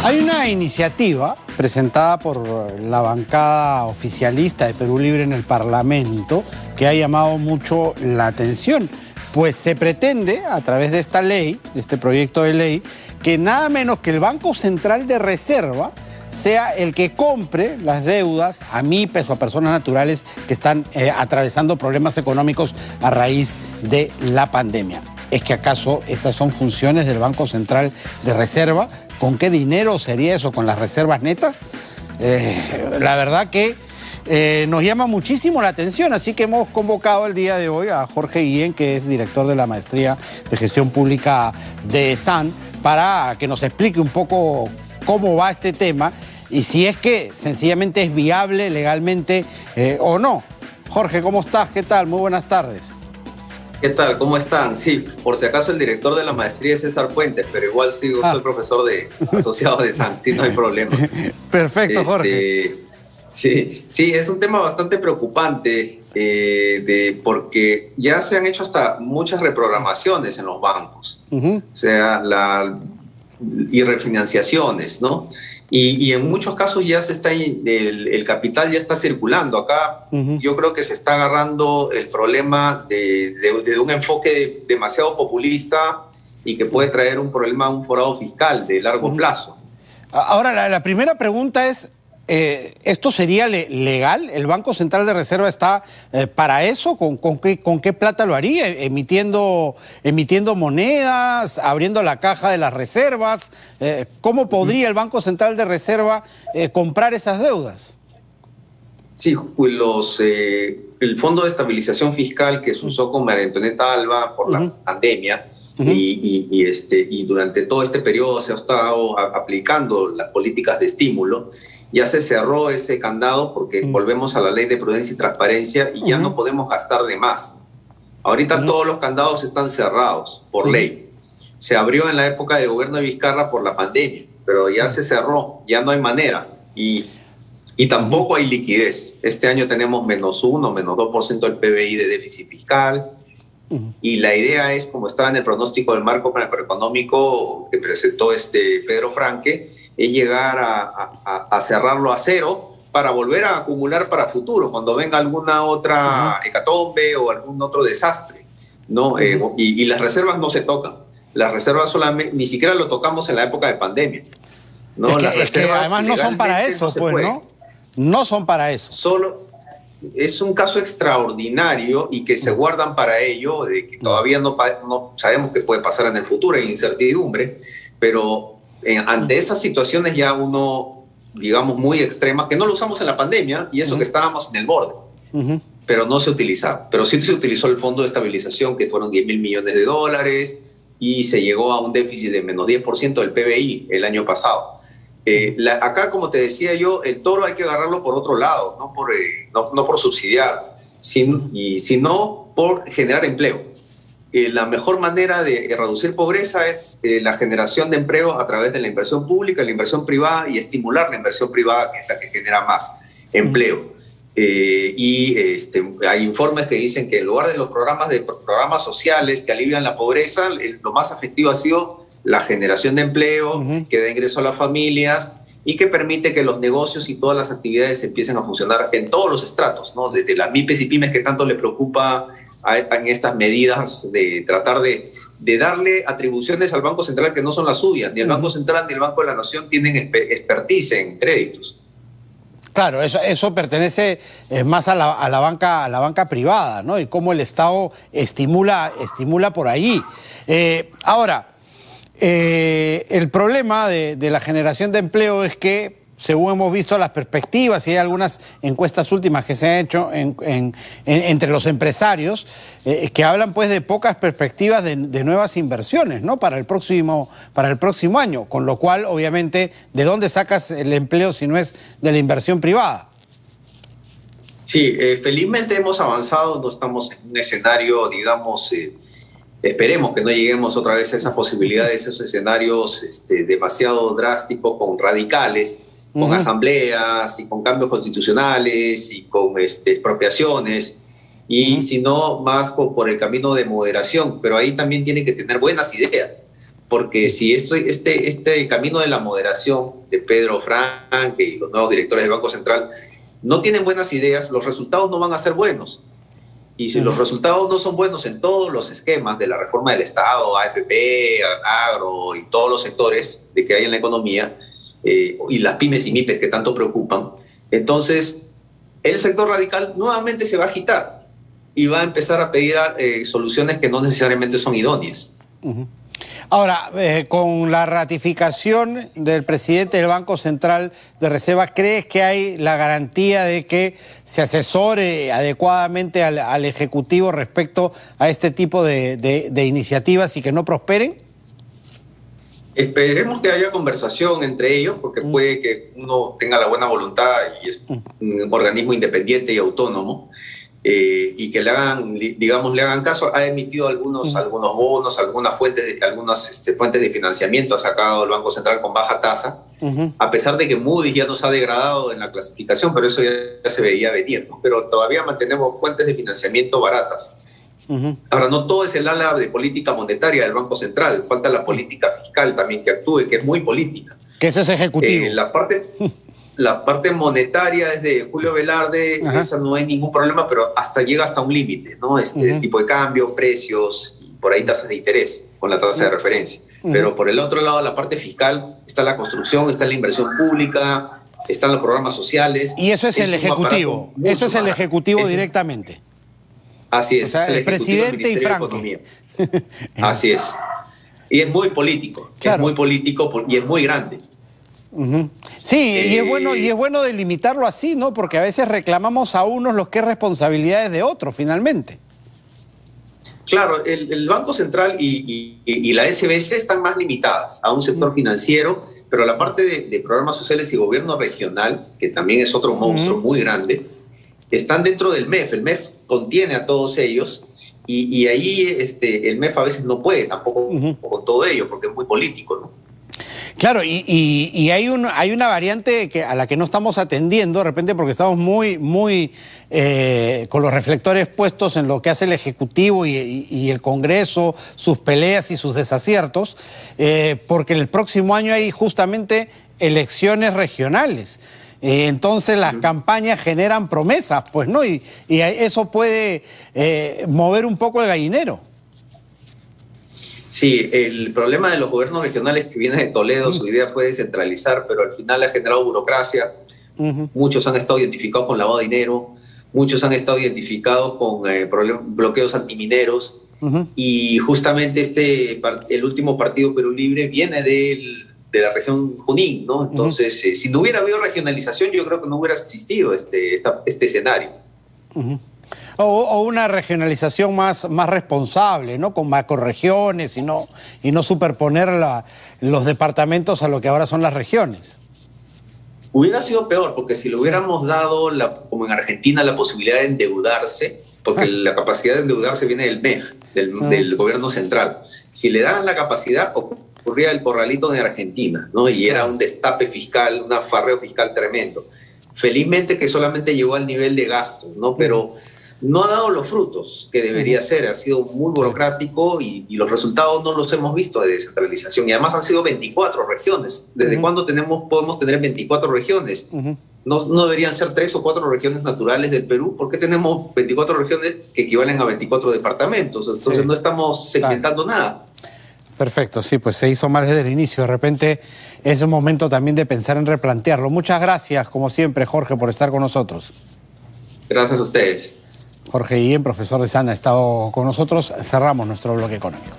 Hay una iniciativa presentada por la bancada oficialista de Perú Libre en el Parlamento que ha llamado mucho la atención, pues se pretende, a través de esta ley, de este proyecto de ley, que nada menos que el Banco Central de Reserva sea el que compre las deudas a MIPES o a personas naturales que están atravesando problemas económicos a raíz de la pandemia. ¿Es que acaso esas son funciones del Banco Central de Reserva? ¿Con qué dinero sería eso? ¿Con las reservas netas? La verdad que nos llama muchísimo la atención, así que hemos convocado el día de hoy a Jorge Guillén, que es director de la Maestría de Gestión Pública de ESAN, para que nos explique un poco cómo va este tema y si es que sencillamente es viable legalmente o no. Jorge, ¿cómo estás? ¿Qué tal? Muy buenas tardes. ¿Qué tal? ¿Cómo están? Sí, por si acaso el director de la maestría es César Puentes, pero igual soy profesor asociado de ESAN, sí, no hay problema. Perfecto, Jorge. Sí, es un tema bastante preocupante porque ya se han hecho hasta muchas reprogramaciones en los bancos, o sea, y refinanciaciones, ¿no? Y en muchos casos ya se está el capital ya está circulando. Acá yo creo que se está agarrando el problema de un enfoque demasiado populista y que puede traer un problema, un forado fiscal de largo plazo. Ahora, la primera pregunta es, ¿esto sería legal? ¿El Banco Central de Reserva está para eso? ¿Con qué plata lo haría? ¿Emitiendo monedas? ¿Abriendo la caja de las reservas? ¿Cómo podría el Banco Central de Reserva comprar esas deudas? Sí, pues el Fondo de Estabilización Fiscal que se usó con María Antonieta Alba por la pandemia, y durante todo este periodo se ha estado aplicando las políticas de estímulo. Ya se cerró ese candado porque volvemos a la ley de prudencia y transparencia y ya no podemos gastar de más. Ahorita todos los candados están cerrados por ley. Se abrió en la época del gobierno de Vizcarra por la pandemia, pero ya se cerró, ya no hay manera y tampoco hay liquidez. Este año tenemos -1, -2% del PBI de déficit fiscal y la idea es, como estaba en el pronóstico del marco macroeconómico que presentó Pedro Franque, es llegar a cerrarlo a cero para volver a acumular para futuro, cuando venga alguna otra hecatombe o algún otro desastre, ¿no? Y las reservas no se tocan. Las reservas solamente, ni siquiera lo tocamos en la época de pandemia, ¿no? Las reservas además no son para eso, pues, ¿no? No son para eso. Solo es un caso extraordinario y que se guardan para ello, de que todavía no sabemos qué puede pasar en el futuro, hay incertidumbre, pero ante esas situaciones ya digamos, muy extremas, que no lo usamos en la pandemia, y eso que estábamos en el borde, pero no se utilizaron. Pero sí se utilizó el Fondo de Estabilización, que fueron 10.000 millones de dólares, y se llegó a un déficit de -10% del PBI el año pasado. Acá, como te decía yo, el toro hay que agarrarlo por otro lado, no por subsidiar, sino por generar empleo. La mejor manera de reducir pobreza es la generación de empleo a través de la inversión pública, la inversión privada y estimular la inversión privada, que es la que genera más empleo. Hay informes que dicen que en lugar de los programas sociales que alivian la pobreza, lo más efectivo ha sido la generación de empleo, que da ingreso a las familias y que permite que los negocios y todas las actividades empiecen a funcionar en todos los estratos, ¿no? Desde las MIPES y pymes que tanto le preocupa en estas medidas de tratar de darle atribuciones al Banco Central que no son las suyas. Ni el Banco Central ni el Banco de la Nación tienen expertise en créditos. Claro, eso pertenece más a la banca privada, ¿no? Y cómo el Estado estimula por ahí. Ahora, el problema de la generación de empleo es que, según hemos visto las perspectivas, y hay algunas encuestas últimas que se han hecho entre los empresarios, que hablan pues de pocas perspectivas de nuevas inversiones, ¿no? para el próximo año, con lo cual, obviamente, ¿de dónde sacas el empleo si no es de la inversión privada? Sí, felizmente hemos avanzado, no estamos en un escenario, digamos, esperemos que no lleguemos otra vez a esas posibilidades, esos escenarios demasiado drásticos, radicales, con asambleas y con cambios constitucionales y con expropiaciones, y sino más por el camino de moderación, pero ahí también tienen que tener buenas ideas, porque si este camino de la moderación de Pedro Franque y los nuevos directores del Banco Central no tienen buenas ideas, los resultados no van a ser buenos. Y si los resultados no son buenos en todos los esquemas de la reforma del Estado, AFP, agro y todos los sectores de que hay en la economía, y las pymes y MIPES que tanto preocupan, entonces el sector radical nuevamente se va a agitar y va a empezar a pedir soluciones que no necesariamente son idóneas. Ahora, con la ratificación del presidente del Banco Central de Reserva, ¿crees que hay la garantía de que se asesore adecuadamente al Ejecutivo respecto a este tipo de iniciativas y que no prosperen? Esperemos que haya conversación entre ellos, porque puede que uno tenga la buena voluntad y es un organismo independiente y autónomo, y que le hagan caso. Ha emitido algunos bonos, algunas fuentes de financiamiento ha sacado el Banco Central con baja tasa, a pesar de que Moody's ya nos ha degradado en la clasificación, pero eso ya se veía venir, ¿no? Pero todavía mantenemos fuentes de financiamiento baratas. Ahora, no todo es el ala de política monetaria del Banco Central, falta la política fiscal también que actúe, que es muy política. Que eso es ejecutivo. La parte monetaria es de Julio Velarde, esa no hay ningún problema, pero llega hasta un límite, ¿no? Tipo de cambio, precios, y por ahí tasas de interés con la tasa de referencia. Pero por el otro lado, la parte fiscal, está la construcción, está la inversión pública, están los programas sociales. Y eso es el Ejecutivo, eso es el Ejecutivo directamente. Así es, o sea, es el presidente y Franque. Así es. Y es muy político, claro. Es muy político y es muy grande. Sí, y es bueno delimitarlo así, ¿no? Porque a veces reclamamos a unos lo que es responsabilidad de otros, finalmente. Claro, el Banco Central y la SBS están más limitadas a un sector financiero, pero la parte de programas sociales y gobierno regional, que también es otro monstruo muy grande, están dentro del MEF. El MEF contiene a todos ellos y ahí el MEF a veces no puede tampoco con todo ello porque es muy político, ¿no? Claro, y hay una variante a la que no estamos atendiendo de repente porque estamos muy con los reflectores puestos en lo que hace el Ejecutivo y el Congreso, sus peleas y sus desaciertos, porque el próximo año hay justamente elecciones regionales. Entonces las campañas generan promesas, pues, ¿no? Y eso puede mover un poco el gallinero. Sí, el problema de los gobiernos regionales que viene de Toledo, su idea fue descentralizar, pero al final ha generado burocracia. Muchos han estado identificados con lavado de dinero, muchos han estado identificados con bloqueos antimineros, y justamente el último partido Perú Libre viene de la región Junín, ¿no? Entonces, si no hubiera habido regionalización, yo creo que no hubiera existido este escenario. O una regionalización más responsable, ¿no? Con macrorregiones y no superponer los departamentos a lo que ahora son las regiones. Hubiera sido peor, porque si le hubiéramos dado, como en Argentina, la posibilidad de endeudarse, porque la capacidad de endeudarse viene del MEF, del gobierno central. Si le daban la capacidad, ocurría el corralito de Argentina, ¿no? Y era un destape fiscal, un afarreo fiscal tremendo. Felizmente que solamente llegó al nivel de gasto, ¿no? Pero no ha dado los frutos que debería ser, ha sido muy burocrático y los resultados no los hemos visto de descentralización. Y además han sido 24 regiones. ¿Desde cuándo podemos tener 24 regiones? ¿No deberían ser 3 o 4 regiones naturales del Perú? ¿Por qué tenemos 24 regiones que equivalen a 24 departamentos? Entonces no estamos segmentando nada. Perfecto, sí, pues se hizo mal desde el inicio. De repente es un momento también de pensar en replantearlo. Muchas gracias, como siempre, Jorge, por estar con nosotros. Gracias a ustedes. Jorge Guillén, profesor de SANA, ha estado con nosotros. Cerramos nuestro bloque económico.